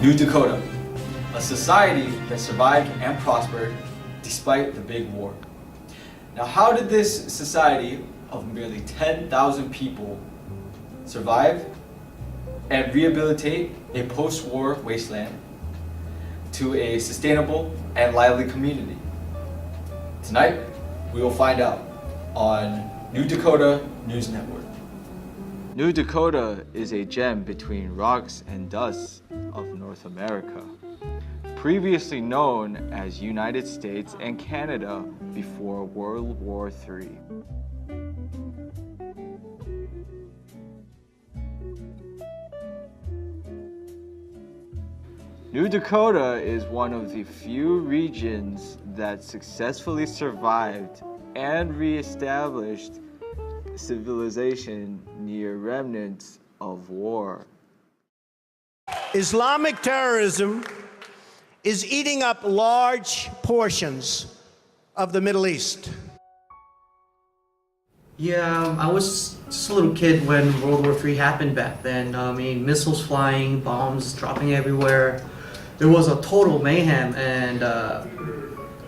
New Dakota, a society that survived and prospered despite the big war. Now, how did this society of merely 10,000 people survive and rehabilitate a post-war wasteland to a sustainable and lively community? Tonight, we will find out on New Dakota News Network. New Dakota is a gem between rocks and dust of North America, previously known as United States and Canada before World War III. New Dakota is one of the few regions that successfully survived and re-established civilization near remnants of war. Islamic terrorism is eating up large portions of the Middle East. Yeah, I was just a little kid when World War III happened back then. I mean, missiles flying, bombs dropping everywhere. There was a total mayhem, and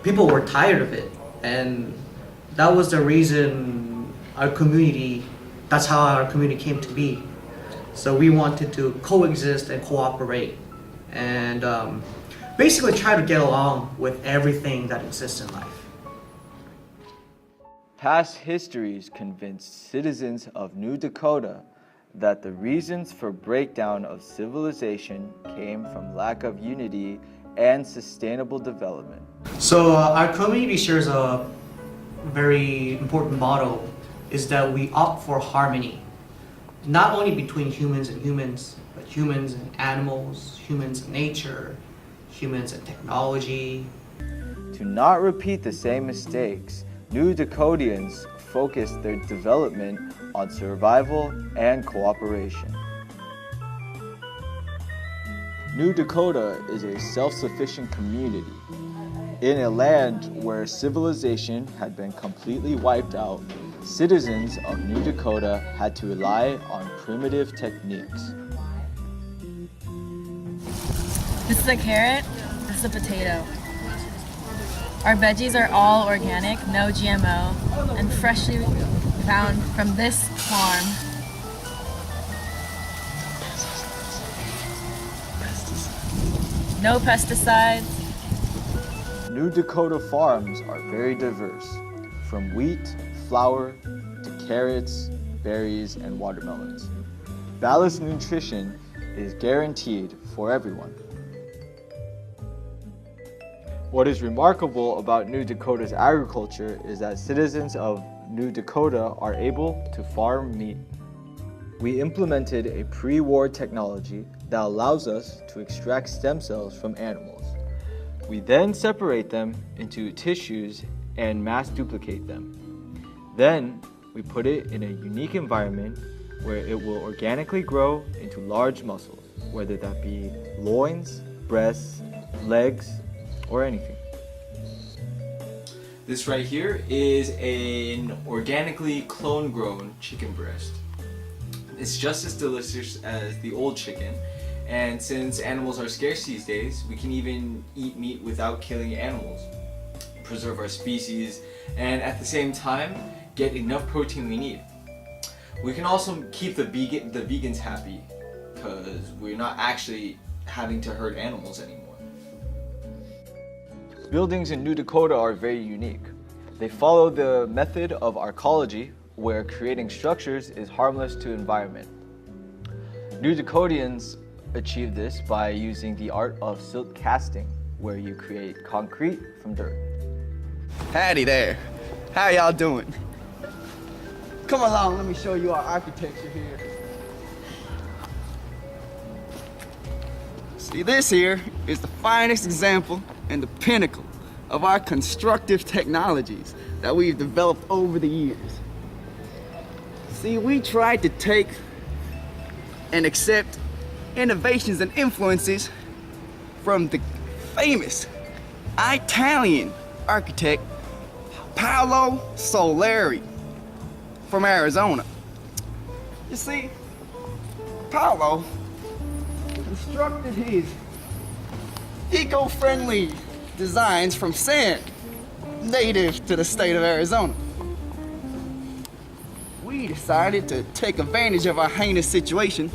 people were tired of it. And that was the reason that's how our community came to be. So we wanted to coexist and cooperate and basically try to get along with everything that exists in life. Past histories convinced citizens of New Dakota that the reasons for breakdown of civilization came from lack of unity and sustainable development. So our community shares a very important motto, is that we opt for harmony, not only between humans and humans, but humans and animals, humans and nature, humans and technology. To not repeat the same mistakes, New Dakotians focused their development on survival and cooperation. New Dakota is a self-sufficient community. In a land where civilization had been completely wiped out, citizens of New Dakota had to rely on primitive techniques. This is a carrot, this is a potato. Our veggies are all organic, no GMO, and freshly found from this farm. No pesticides. New Dakota farms are very diverse, from wheat, flour, to carrots, berries, and watermelons. Balanced nutrition is guaranteed for everyone. What is remarkable about New Dakota's agriculture is that citizens of New Dakota are able to farm meat. We implemented a pre-war technology that allows us to extract stem cells from animals. We then separate them into tissues and mass duplicate them. Then we put it in a unique environment where it will organically grow into large muscles, whether that be loins, breasts, legs, or anything. This right here is an organically clone-grown chicken breast. It's just as delicious as the old chicken, and since animals are scarce these days, we can even eat meat without killing animals, preserve our species, and at the same time, get enough protein we need. We can also keep the vegans happy, because we're not actually having to hurt animals anymore. Buildings in New Dakota are very unique. They follow the method of arcology, where creating structures is harmless to environment. New Dakotians achieve this by using the art of silk casting, where you create concrete from dirt. Howdy there. How y'all doing? Come along, let me show you our architecture here. See, this here is the finest example and the pinnacle of our constructive technologies that we've developed over the years. See, we tried to take and accept innovations and influences from the famous Italian architect Paolo Soleri from Arizona. You see, Paulo constructed his eco-friendly designs from sand native to the state of Arizona. We decided to take advantage of our heinous situation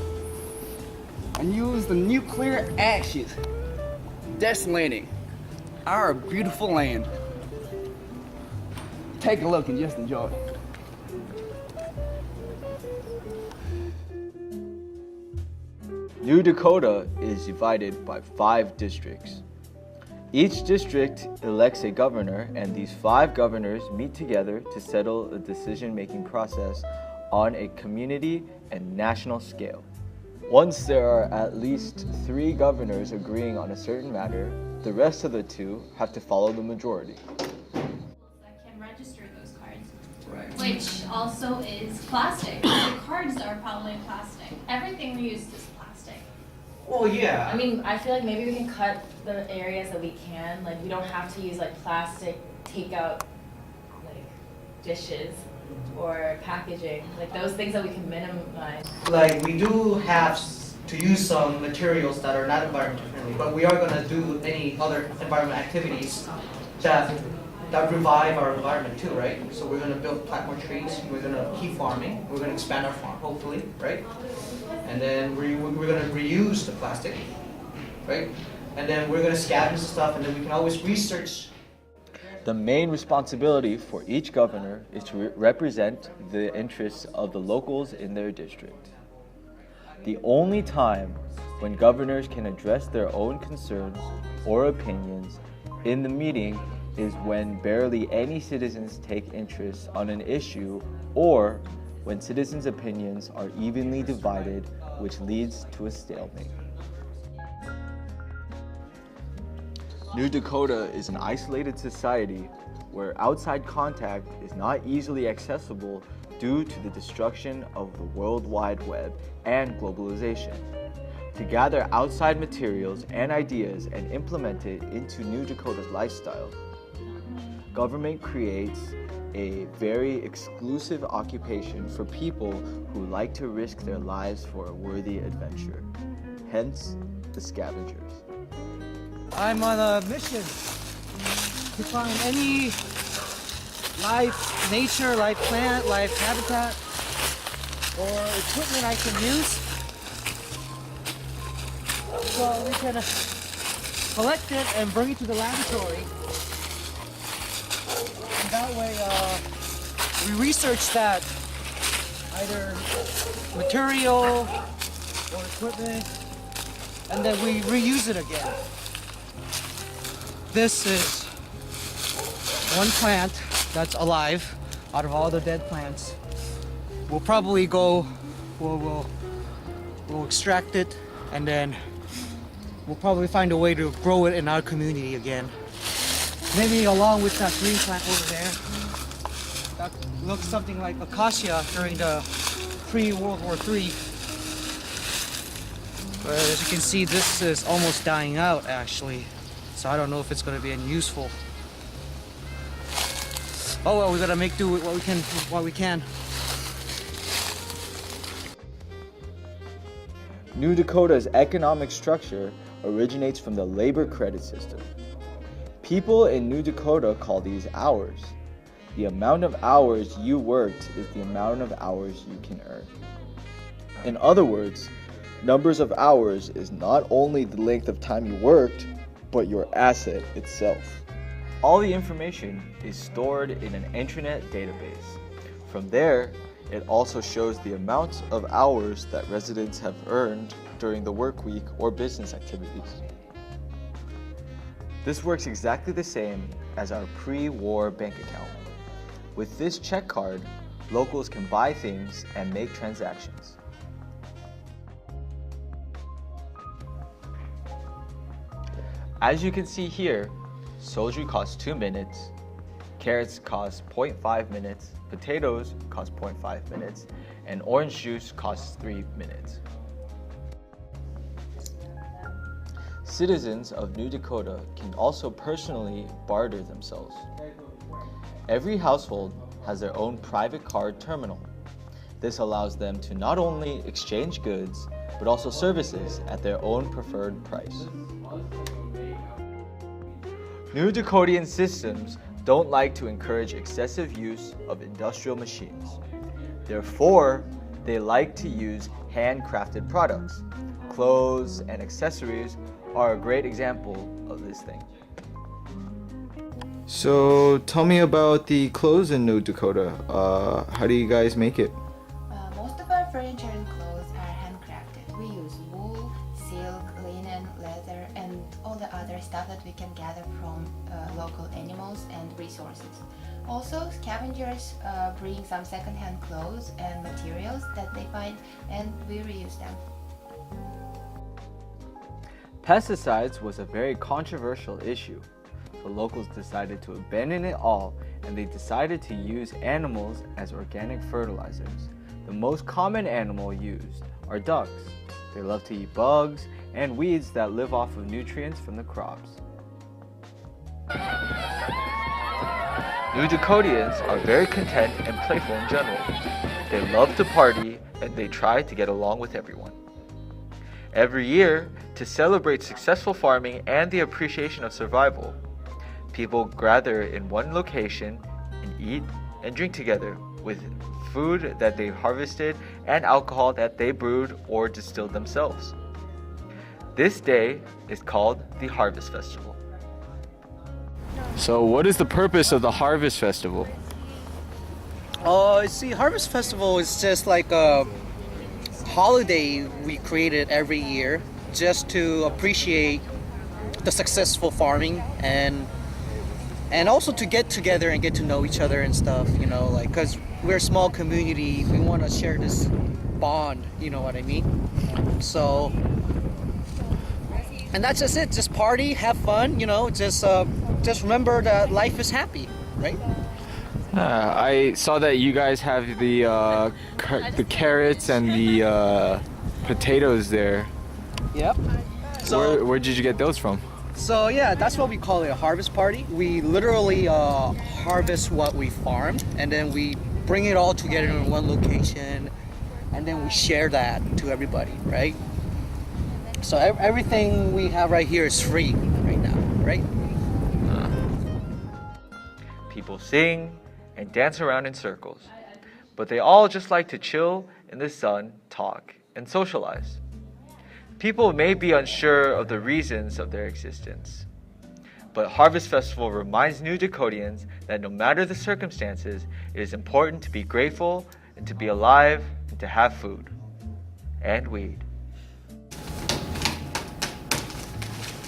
and use the nuclear ashes desolating our beautiful land. Take a look and just enjoy it. New Dakota is divided by 5 districts. Each district elects a governor, and these 5 governors meet together to settle a decision-making process on a community and national scale. Once there are at least 3 governors agreeing on a certain matter, the rest of the 2 have to follow the majority. That can register those cards. Right. Which also is plastic. The cards are probably plastic. Everything we use is plastic. Well, yeah. I mean, I feel like maybe we can cut the areas that we can. Like, we don't have to use like plastic takeout, like dishes or packaging. Like those things that we can minimize. Like, we do have to use some materials that are not environment friendly, but we are going to do any other environment activities that revive our environment too, right? So we're going to plant more trees, we're going to keep farming, we're going to expand our farm, hopefully, right? And then we're going to reuse the plastic, right? And then we're going to scavenge the stuff, and then we can always research. The main responsibility for each governor is to represent the interests of the locals in their district. The only time when governors can address their own concerns or opinions in the meeting is when barely any citizens take interest on an issue, or when citizens' opinions are evenly divided, which leads to a stalemate. New Dakota is an isolated society where outside contact is not easily accessible due to the destruction of the World Wide Web and globalization. To gather outside materials and ideas and implement it into New Dakota's lifestyle, government creates a very exclusive occupation for people who like to risk their lives for a worthy adventure. Hence, the scavengers. I'm on a mission to find any live nature, live plant, live habitat, or equipment I can use so we can collect it and bring it to the laboratory. And that way we research that, either material or equipment, and then we reuse it again. This is one plant that's alive out of all the dead plants. We'll probably go, we'll extract it, and then we'll probably find a way to grow it in our community again. Maybe along with that green plant over there. That looks something like acacia during the pre-World War III. But as you can see, this is almost dying out actually. So I don't know if it's going to be any useful. Oh well, we gotta make do with what we can. New Dakota's economic structure originates from the labor credit system. People in New Dakota call these hours. The amount of hours you worked is the amount of hours you can earn. In other words, numbers of hours is not only the length of time you worked, but your asset itself. All the information is stored in an intranet database. From there, it also shows the amount of hours that residents have earned during the work week or business activities. This works exactly the same as our pre-war bank account. With this check card, locals can buy things and make transactions. As you can see here, soju costs 2 minutes, carrots cost 0.5 minutes, potatoes cost 0.5 minutes, and orange juice costs 3 minutes. Citizens of New Dakota can also personally barter themselves. Every household has their own private card terminal. This allows them to not only exchange goods, but also services at their own preferred price. New Dakotian systems don't like to encourage excessive use of industrial machines. Therefore, they like to use handcrafted products. Clothes and accessories are a great example of this thing. So tell me about the clothes in New Dakota. How do you guys make it? Most of our furniture and clothes are handcrafted. We use wool, silk, linen, leather, and all the other stuff that we can gather from local animals and resources. Also, scavengers bring some second-hand clothes and materials that they find, and we reuse them. Pesticides was a very controversial issue. The locals decided to abandon it all, and they decided to use animals as organic fertilizers. The most common animal used are ducks. They love to eat bugs and weeds that live off of nutrients from the crops. New Dakotians are very content and playful in general. They love to party and they try to get along with everyone. Every year, to celebrate successful farming and the appreciation of survival, people gather in one location and eat and drink together with food that they harvested and alcohol that they brewed or distilled themselves. This day is called the Harvest Festival. So what is the purpose of the Harvest Festival? See, Harvest Festival is just like a holiday we created every year just to appreciate the successful farming and also to get together and get to know each other and stuff, you know, like, because we're a small community, we want to share this bond, you know what I mean? So, and that's just it, just party, have fun, you know, just remember that life is happy, right? I saw that you guys have the carrots and the potatoes there. Yep. So, Where did you get those from? So yeah, that's what we call it, a harvest party. We literally harvest what we farmed, and then we bring it all together in one location, and then we share that to everybody, right? So everything we have right here is free right now, right? People sing and dance around in circles, but they all just like to chill in the sun, talk, and socialize. People may be unsure of the reasons of their existence, but Harvest Festival reminds New Dakotians that no matter the circumstances, it is important to be grateful and to be alive and to have food and weed.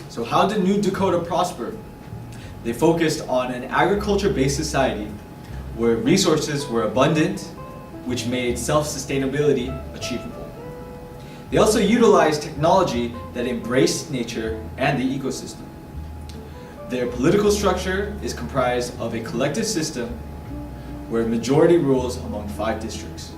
So how did New Dakota prosper? They focused on an agriculture-based society where resources were abundant, which made self-sustainability achievable. They also utilized technology that embraced nature and the ecosystem. Their political structure is comprised of a collective system where majority rules among 5 districts.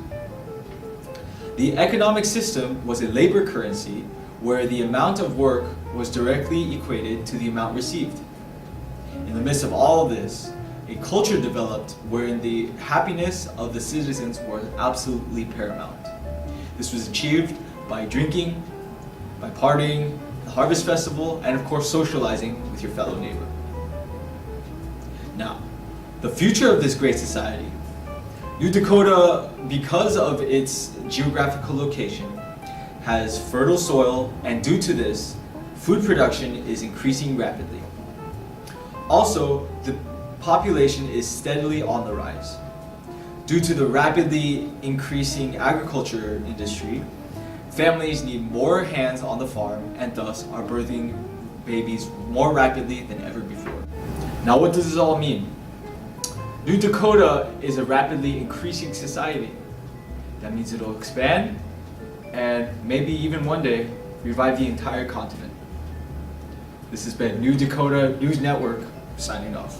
The economic system was a labor currency where the amount of work was directly equated to the amount received. In the midst of all of this, a culture developed wherein the happiness of the citizens was absolutely paramount. This was achieved by drinking, by partying, the Harvest Festival, and of course socializing with your fellow neighbor. Now, the future of this great society. New Dakota, because of its geographical location, has fertile soil, and due to this, food production is increasing rapidly. Also, the population is steadily on the rise. Due to the rapidly increasing agriculture industry, families need more hands on the farm and thus are birthing babies more rapidly than ever before. Now, what does this all mean? New Dakota is a rapidly increasing society. That means it'll expand and maybe even one day revive the entire continent. This has been New Dakota News Network signing off.